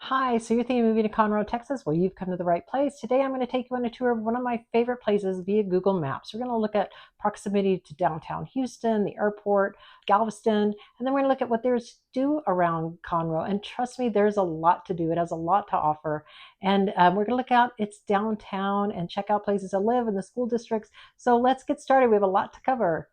Hi, so you're thinking of moving to Conroe, Texas? Well, you've come to the right place. Today, I'm going to take you on a tour of one of my favorite places via Google Maps. We're going to look at proximity to downtown Houston, the airport, Galveston, and then we're going to look at what there's to do around Conroe. And trust me, there's a lot to do. It has a lot to offer. And we're going to look out its downtown and check out places to live in the school districts. So let's get started. We have a lot to cover.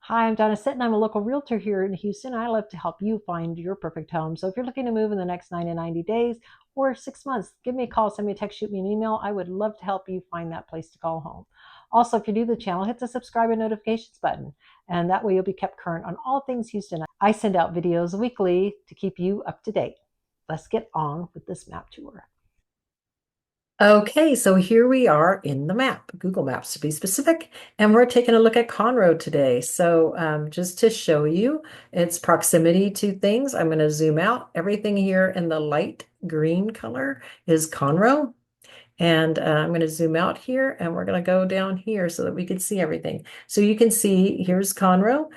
Hi, I'm Donna Sitton. I'm a local realtor here in Houston. I love to help you find your perfect home. So if you're looking to move in the next 9 to 90 days or 6 months, give me a call, send me a text, shoot me an email. I would love to help you find that place to call home. Also, if you're new to the channel, hit the subscribe and notifications button, and that way you'll be kept current on all things Houston. I send out videos weekly to keep you up to date. Let's get on with this map tour. Okay, so here we are in the map, Google Maps to be specific, and we're taking a look at Conroe today. So just to show you its proximity to things, I'm going to zoom out. Everything here in the light green color is Conroe. And I'm going to zoom out here and we're going to go down here so that we can see everything. So you can see here's Conroe.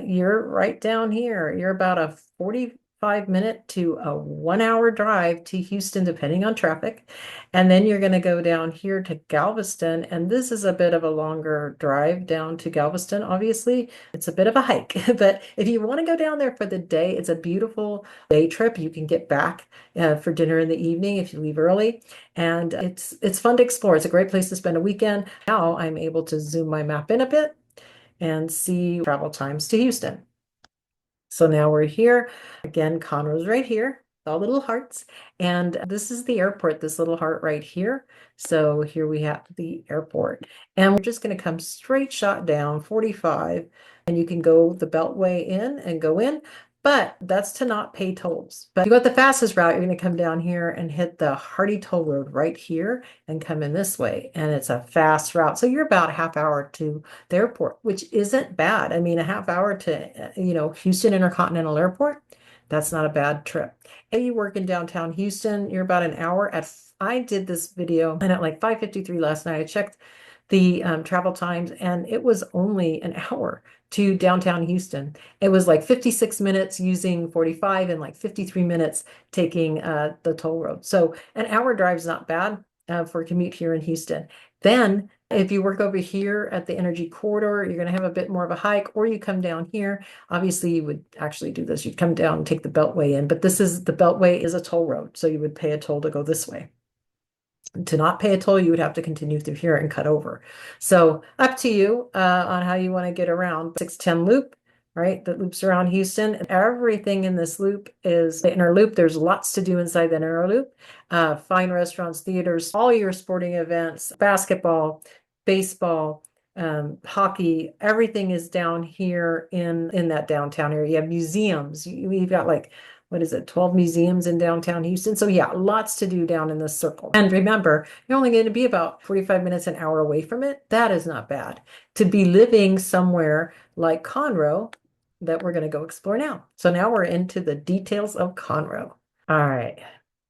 You're right down here. You're about a 45-minute to a 1 hour drive to Houston, depending on traffic. And then you're going to go down here to Galveston. And this is a bit of a longer drive down to Galveston, obviously. It's a bit of a hike. But if you want to go down there for the day, it's a beautiful day trip. You can get back for dinner in the evening if you leave early. And it's fun to explore. It's a great place to spend a weekend. Now I'm able to zoom my map in a bit and see travel times to Houston. So now we're here. Again, Conroe's right here, all little hearts. And this is the airport, this little heart right here. So here we have the airport. And we're just going to come straight shot down 45. And you can go the Beltway in and go in. But that's to not pay tolls. But if you go the fastest route, you're going to come down here and hit the Hardy Toll Road right here and come in this way. And it's a fast route. So you're about a half hour to the airport, which isn't bad. I mean, a half hour to, Houston Intercontinental Airport, that's not a bad trip. If you work in downtown Houston, you're about an hour I did this video and at like 5:53 last night, I checked the travel times and it was only an hour to downtown Houston. It was like 56 minutes using 45 and like 53 minutes taking the toll road. So an hour drive is not bad for a commute here in Houston. Then if you work over here at the Energy Corridor, you're going to have a bit more of a hike, or you come down here. Obviously, you would actually do this. You'd come down and take the Beltway in, but the Beltway is a toll road, so you would pay a toll to go this way. To not pay a toll, you would have to continue through here and cut over. So up to you on how you want to get around. 610 loop, right? That loops around Houston. Everything in this loop is the inner loop. There's lots to do inside the inner loop. Fine restaurants, theaters, all your sporting events, basketball, baseball, hockey, everything is down here in that downtown area. You have museums. You've got like, what is it, 12 museums in downtown Houston. So yeah, lots to do down in this circle. And remember, you're only going to be about 45 minutes, an hour away from it. That is not bad. To be living somewhere like Conroe that we're going to go explore now. So now we're into the details of Conroe. All right.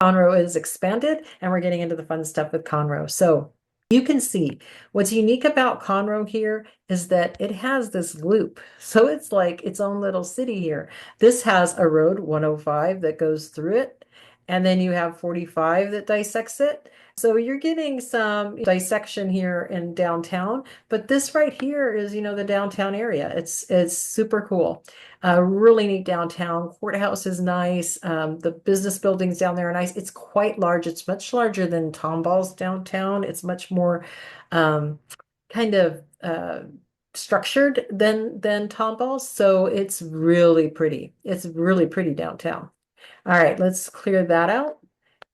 Conroe is expanded and we're getting into the fun stuff with Conroe. So you can see what's unique about Conroe here is that it has this loop. So it's like its own little city here. This has a road 105 that goes through it. And then you have 45 that dissects it. So you're getting some dissection here in downtown, but this right here is, the downtown area. It's super cool. Really neat downtown. Courthouse is nice. The business buildings down there are nice. It's quite large. It's much larger than Tomball's downtown. It's much more kind of structured than Tomball's. So it's really pretty. It's really pretty downtown. All right, let's clear that out.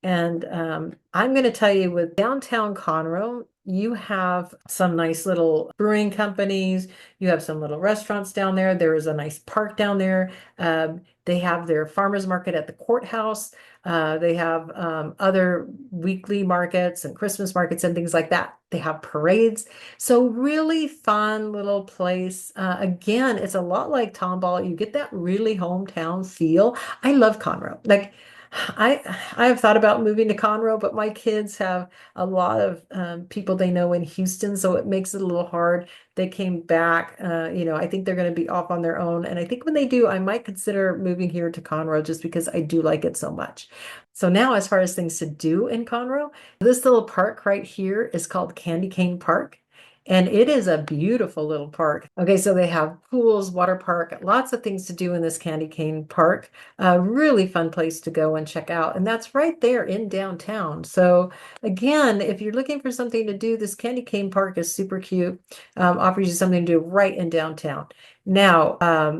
And I'm going to tell you with downtown Conroe, you have some nice little brewing companies. You have some little restaurants down there. There is a nice park down there. They have their farmers market at the courthouse. They have other weekly markets and Christmas markets and things like that. They have parades. So really fun little place. Again, it's a lot like Tomball. You get that really hometown feel. I love Conroe. Like, I've thought about moving to Conroe, but my kids have a lot of people they know in Houston, so it makes it a little hard. They came back, I think they're going to be off on their own, and I think when they do, I might consider moving here to Conroe just because I do like it so much. So now, as far as things to do in Conroe, this little park right here is called Candy Cane Park. And it is a beautiful little park. Okay, so they have pools, water park, lots of things to do in this Candy Cane Park. A really fun place to go and check out. And that's right there in downtown. So again, if you're looking for something to do, this Candy Cane Park is super cute. Offers you something to do right in downtown. Now,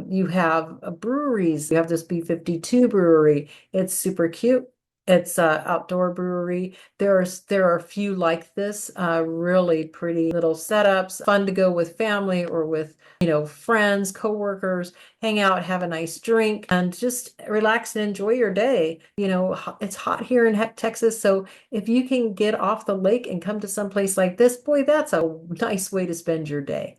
you have breweries. You have this B52 brewery. It's super cute. It's a outdoor brewery. There are a few like this, really pretty little setups, fun to go with family or with, friends, coworkers, hang out, have a nice drink, and just relax and enjoy your day. It's hot here in Texas, so if you can get off the lake and come to some place like this, boy, that's a nice way to spend your day.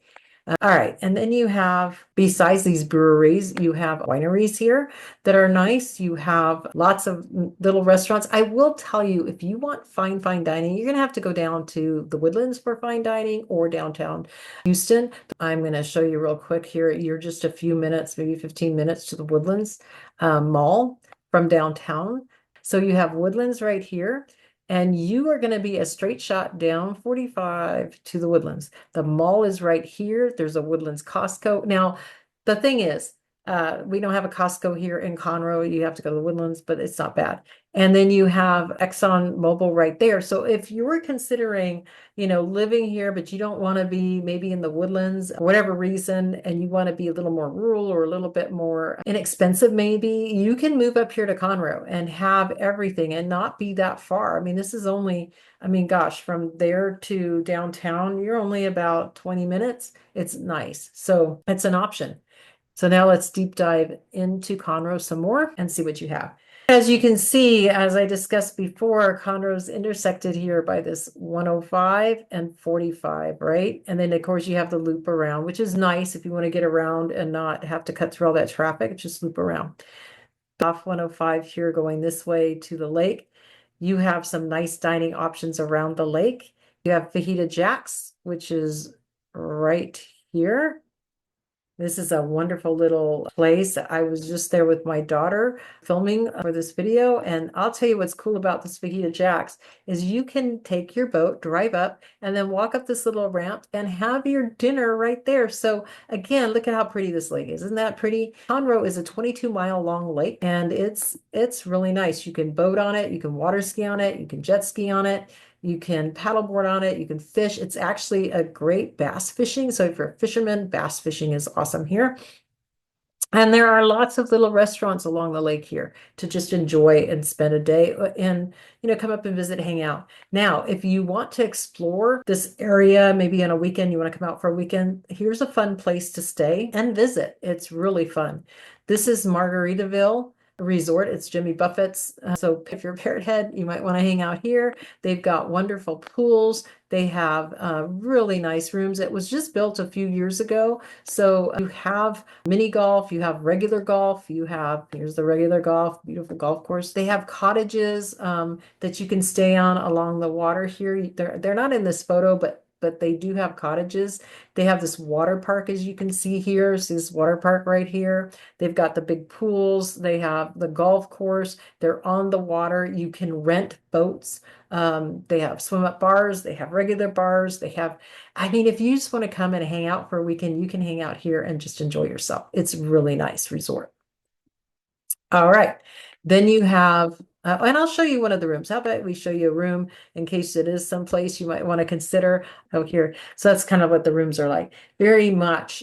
All right. And then you have, besides these breweries, you have wineries here that are nice. You have lots of little restaurants. I will tell you, if you want fine dining, you're going to have to go down to the Woodlands for fine dining or downtown Houston. I'm going to show you real quick here. You're just a few minutes, maybe 15 minutes to the Woodlands Mall from downtown. So you have Woodlands right here. And you are going to be a straight shot down 45 to the Woodlands. The mall is right here. There's a Woodlands Costco. Now, the thing is, we don't have a Costco here in Conroe. You have to go to the Woodlands, but it's not bad. And then you have Exxon Mobil right there. So if you were considering, living here, but you don't want to be maybe in the Woodlands, for whatever reason, and you want to be a little more rural or a little bit more inexpensive, maybe you can move up here to Conroe and have everything and not be that far. I mean, this is only, gosh, from there to downtown, you're only about 20 minutes. It's nice. So it's an option. So now let's deep dive into Conroe some more and see what you have. As you can see, as I discussed before, Conroe's intersected here by this 105 and 45, right? And then of course you have the loop around, which is nice if you want to get around and not have to cut through all that traffic, just loop around. Off 105 here going this way to the lake. You have some nice dining options around the lake. You have Fajita Jack's, which is right here. This is a wonderful little place. I was just there with my daughter filming for this video. And I'll tell you what's cool about this Fajita Jack's is you can take your boat, drive up, and then walk up this little ramp and have your dinner right there. So again, look at how pretty this lake is. Isn't that pretty? Conroe is a 22-mile long lake, and it's really nice. You can boat on it, you can water ski on it, you can jet ski on it. You can paddleboard on it. You can fish. It's actually a great bass fishing. So if you're a fisherman, bass fishing is awesome here. And there are lots of little restaurants along the lake here to just enjoy and spend a day and, come up and visit, hang out. Now, if you want to explore this area, maybe on a weekend, you want to come out for a weekend, here's a fun place to stay and visit. It's really fun. This is Margaritaville Resort. It's Jimmy Buffett's. So if you're a Parrot Head, you might want to hang out here. They've got wonderful pools. They have really nice rooms. It was just built a few years ago. So you have mini golf, you have regular golf, here's the regular golf, beautiful golf course. They have cottages that you can stay on along the water here. They're not in this photo, but they do have cottages. They have this water park, as you can see here. So this water park right here. They've got the big pools. They have the golf course. They're on the water. You can rent boats. They have swim up bars. They have regular bars. If you just want to come and hang out for a weekend, you can hang out here and just enjoy yourself. It's a really nice resort. All right. Then you have, and I'll show you one of the rooms. How about we show you a room in case it is someplace you might want to consider out here. So that's kind of what the rooms are like. Very much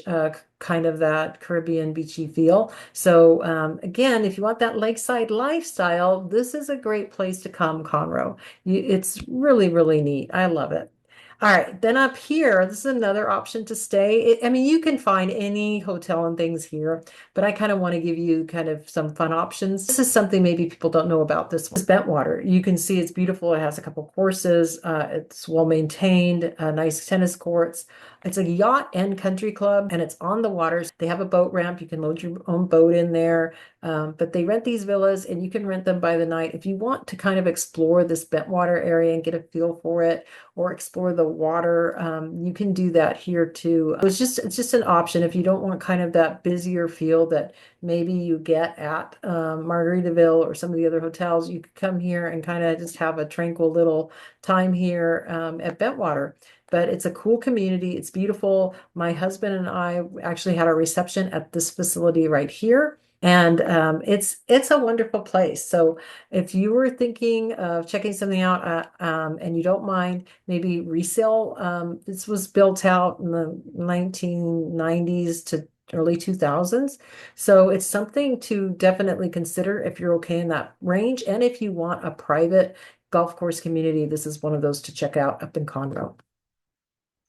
kind of that Caribbean beachy feel. So again, if you want that lakeside lifestyle, this is a great place to come, Conroe. It's really, really neat. I love it. All right, then up here, this is another option to stay. You can find any hotel and things here, but I kind of want to give you kind of some fun options. This is something maybe people don't know about this one. It's Bentwater. You can see it's beautiful. It has a couple courses. It's well maintained, nice tennis courts. It's a yacht and country club, and it's on the waters. They have a boat ramp. You can load your own boat in there. But they rent these villas, and you can rent them by the night. If you want to kind of explore this Bentwater area and get a feel for it, or explore the water, you can do that here too. It's just an option if you don't want kind of that busier feel that maybe you get at Margaritaville or some of the other hotels. You could come here and kind of just have a tranquil little time here at Bentwater. But it's a cool community. It's beautiful. My husband and I actually had our reception at this facility right here. And it's a wonderful place. So if you were thinking of checking something out and you don't mind maybe resale, this was built out in the 1990s to early 2000s. So it's something to definitely consider if you're okay in that range. And if you want a private golf course community, this is one of those to check out up in Conroe.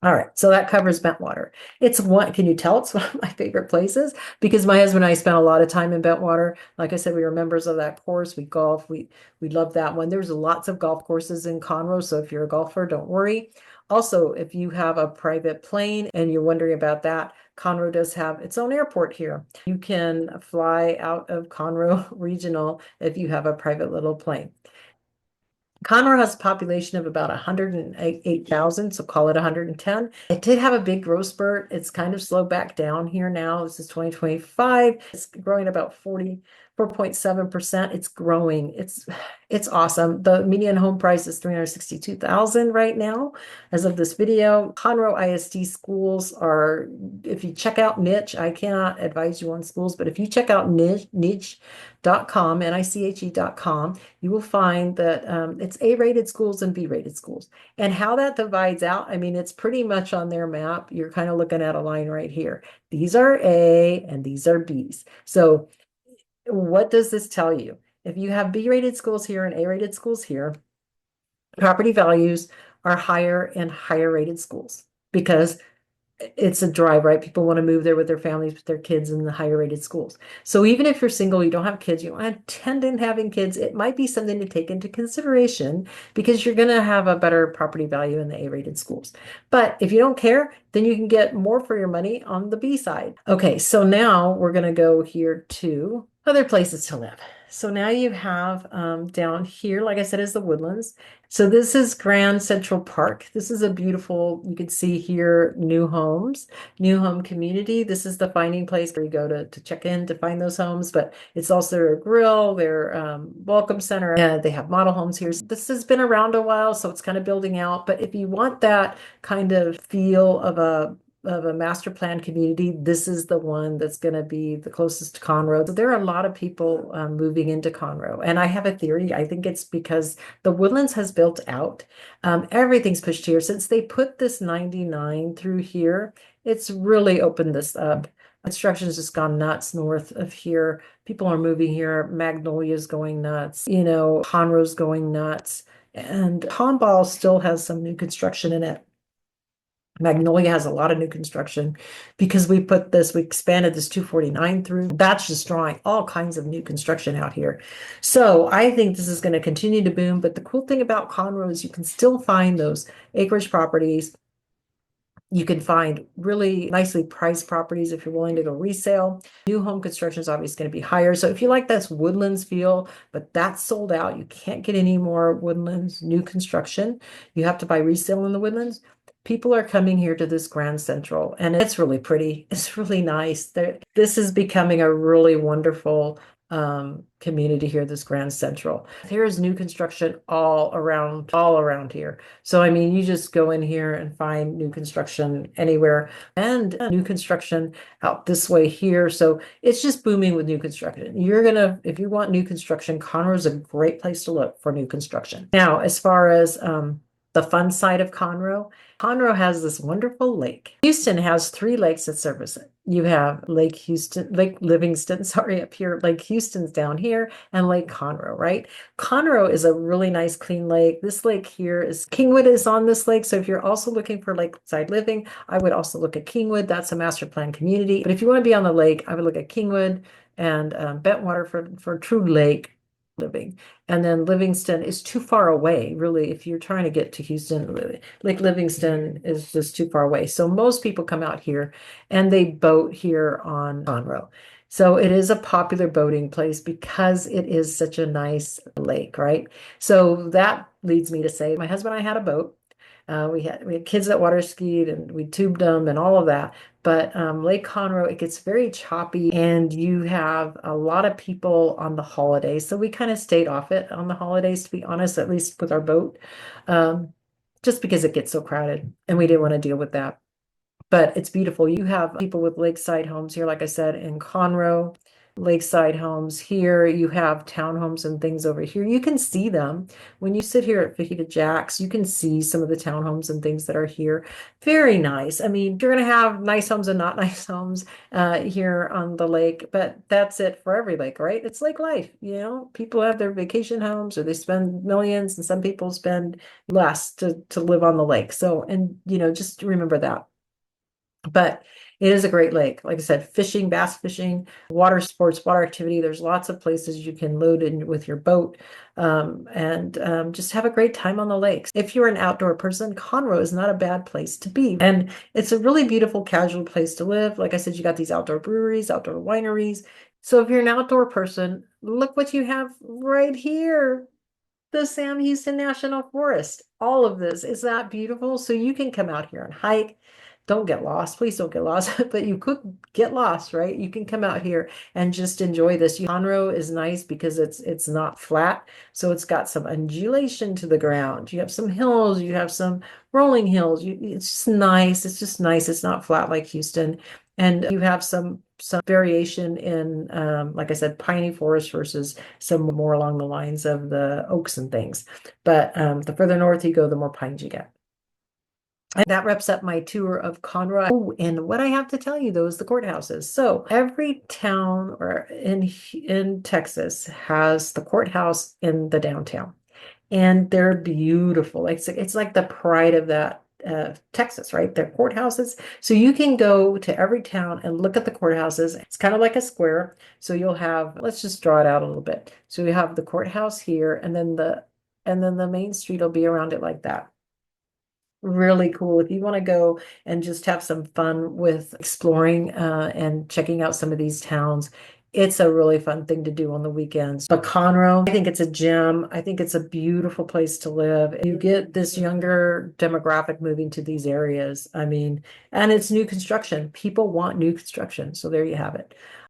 All right, so that covers Bentwater. Can you tell it's one of my favorite places? Because my husband and I spent a lot of time in Bentwater. Like I said, we were members of that course. We golf. We love that one. There's lots of golf courses in Conroe, so if you're a golfer, don't worry. Also, if you have a private plane and you're wondering about that, Conroe does have its own airport here. You can fly out of Conroe Regional if you have a private little plane. Conroe has a population of about 108,000, so call it 110. It did have a big growth spurt. It's kind of slowed back down here now. This is 2025. It's growing about 44.7%. It's growing. It's awesome. The median home price is 362,000 right now as of this video. Conroe ISD schools are, if you check out niche, I cannot advise you on schools, but if you check out niche.com, niche.com, you will find that it's A-rated schools and B-rated schools. And how that divides out, I mean, it's pretty much on their map. You're kind of looking at a line right here. These are A and these are Bs. So what does this tell you? If you have B-rated schools here and A-rated schools here, property values are higher in higher rated schools because it's a drive, right? People want to move there with their families, with their kids in the higher rated schools. So even if you're single, you don't have kids, you don't intend on having kids, it might be something to take into consideration because you're going to have a better property value in the A-rated schools. But if you don't care, then you can get more for your money on the B side. Okay, so now we're going to go here to other places to live. So now you have down here, like I said, is the Woodlands. So this is Grand Central Park. This is a beautiful, you can see here, new homes, new home community. This is the finding place where you go to check in to find those homes, but it's also their grill, their welcome center. They have model homes here. This has been around a while, so it's kind of building out. But if you want that kind of feel of a master plan community, this is the one that's going to be the closest to Conroe. So there are a lot of people moving into Conroe. And I have a theory. I think it's because the Woodlands has built out. Everything's pushed here. Since they put this 99 through here, it's really opened this up. Construction's just gone nuts north of here. People are moving here. Magnolia's going nuts. Conroe's going nuts. And Tomball still has some new construction in it. Magnolia has a lot of new construction because we expanded this 249 through. That's just drawing all kinds of new construction out here. So I think this is going to continue to boom. But the cool thing about Conroe is you can still find those acreage properties. You can find really nicely priced properties if you're willing to go resale. New home construction is obviously going to be higher. So if you like this Woodlands feel, but that's sold out, you can't get any more Woodlands new construction. You have to buy resale in the Woodlands. People are coming here to this Grand Central, and it's really pretty. It's really nice. This is becoming a really wonderful community here, this Grand Central. There's new construction all around here. So I mean, you just go in here and find new construction anywhere, and new construction out this way here. So it's just booming with new construction. If you want new construction, Conroe is a great place to look for new construction. Now, as far as the fun side of Conroe has this wonderful lake. Houston has 3 lakes that service it. You have Lake Livingston, sorry, up here. Lake Houston's down here, and Lake Conroe, right? Conroe is a really nice, clean lake. This lake here Kingwood is on this lake. So if you're also looking for lakeside living, I would also look at Kingwood. That's a master plan community. But if you want to be on the lake, I would look at Kingwood and Bentwater for true lake living. And then Livingston is too far away, really. If you're trying to get to Houston, Lake Livingston is just too far away. So most people come out here and they boat here on Conroe. So it is a popular boating place because it is such a nice lake, right? So that leads me to say my husband and I had a boat. We had kids that water skied and we tubed them and all of that. But Lake Conroe, it gets very choppy and you have a lot of people on the holidays. So we kind of stayed off it on the holidays, to be honest, at least with our boat, um, just because it gets so crowded and we didn't want to deal with that. But it's beautiful. You have people with lakeside homes here, like I said, in Conroe, lakeside homes here. You have townhomes and things over here. You can see them. When you sit here at Fajita Jack's, you can see some of the townhomes and things that are here. Very nice. I mean, you're going to have nice homes and not nice homes here on the lake, but that's it for every lake, right? It's like life, you know, people have their vacation homes or they spend millions and some people spend less to live on the lake. So, and, you know, just remember that. But it is a great lake. Like I said, fishing, bass fishing, water sports, water activity. There's lots of places you can load in with your boat and just have a great time on the lakes. If you're an outdoor person, Conroe is not a bad place to be. And it's a really beautiful, casual place to live. Like I said, you got these outdoor breweries, outdoor wineries. So if you're an outdoor person, look what you have right here, the Sam Houston National Forest. All of this is that beautiful. So you can come out here and hike. Don't get lost. Please don't get lost, but you could get lost, right? You can come out here and just enjoy this. Conroe is nice because it's not flat, so it's got some undulation to the ground. You have some hills, you have some rolling hills. It's just nice. It's just nice. It's not flat like Houston. And you have some variation in, like I said, piney forest versus some more along the lines of the oaks and things. But the further north you go, the more pines you get. And that wraps up my tour of Conroe. Oh, and what I have to tell you though is the courthouses. So every town or in Texas has the courthouse in the downtown, and they're beautiful. It's like the pride of that Texas, right? They're courthouses. So you can go to every town and look at the courthouses. It's kind of like a square. So you'll have, let's just draw it out a little bit. So you have the courthouse here, and then the main street will be around it like that. Really cool. If you want to go and just have some fun with exploring and checking out some of these towns, it's a really fun thing to do on the weekends. But Conroe, I think it's a gem. I think it's a beautiful place to live. You get this younger demographic moving to these areas. I mean, and it's new construction. People want new construction. So there you have it.